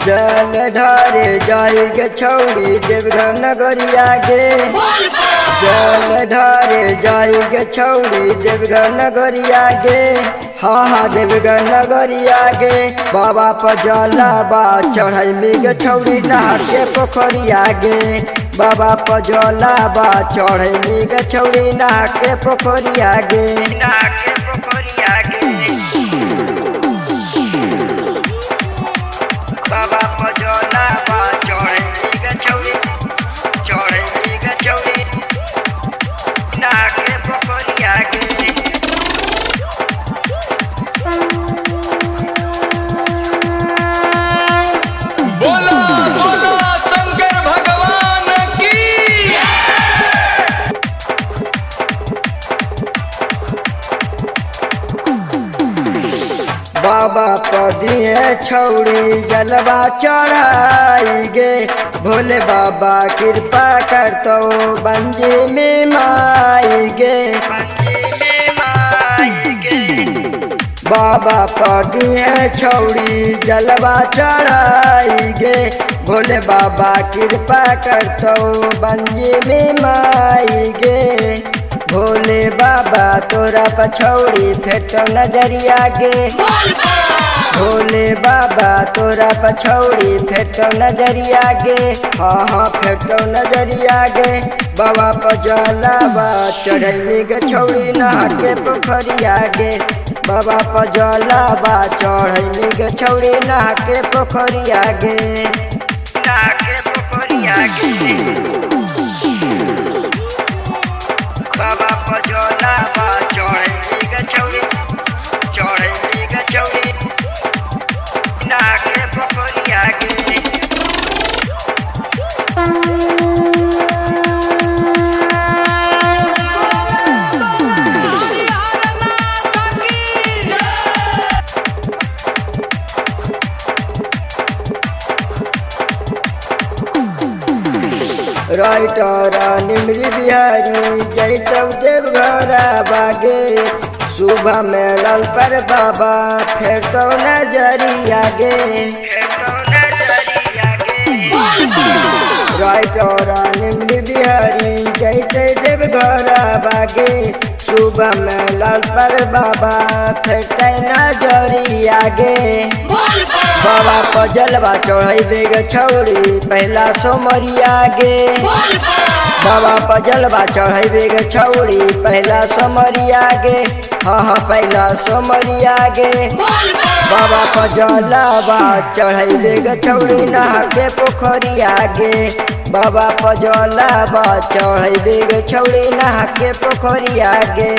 जल ढारे जाई गे छौड़ी देवघर नगरिया गे। जल ढारे जाई गे छौड़ी देवघर नगरिया गे। हाँ हाँ देवघर नगरिया गे। बाबा पर जलावा चढ़ैली गे छौड़ी नहा के पोखरिया गे। बाबा पर जलावा चढ़ैली गे छौड़ी नहा के पोखरिया गे। नहा के पोखरिया गे। बाबा पर जलावा चढ़ैली गे छौड़ी नहा के पोखरिया गे। बोला बोला शंकर भगवान की। बाबा पर दिए छौड़ी जलवा चढ़ाई गे। भोले बाबा कृपा करतो बंजी में माई गे। बाबा पर दिए छौड़ी जलवा चढ़ाई गे। भोले बाबा कृपा करतो बंजी में माई गे। भोले बाबा तोरा पछौड़ी फेंटो नजरिया गे। भोले बाबा तोरा पछौड़ी फेंटो नजरिया गे। हाँ हाँ फेंटो नजरिया गे। बाबा पर जलावा चढ़ैली गे छौड़ी नहा के पोखरिया गे। बाबा पर जलावा चढ़ैली गे छौड़ी नहा के पोखरिया गे। नहा के पोखरिया गे। बाबा पर जलावा चढ़ैली गे छौड़ी नहा के पोखरिया गे। राइटर निमरी बिहारी जैतव देवघर बागे। सुबह में लल पर बाबा फेंटो नजरिया गे। राइटर निमरी बिहारी जैते देवघर बागे। सुबह में लल पर बाबा फेंटे नजरिया गे। बाबा पर जलवा चढ़ैबे गे छौड़ी पहला सोमरिया गे। बाबा पर जलवा चढ़ैबे गे छौड़ी पहला सोमरिया गे। हाँ हाँ पहला सोमरिया गे। बाबा पर जलवा चढ़ैबे गे छौड़ी नहा के पोखरिया गे। बाबा पर जलवा चढ़ैबे गे छौड़ी नहा के पोखरिया गे।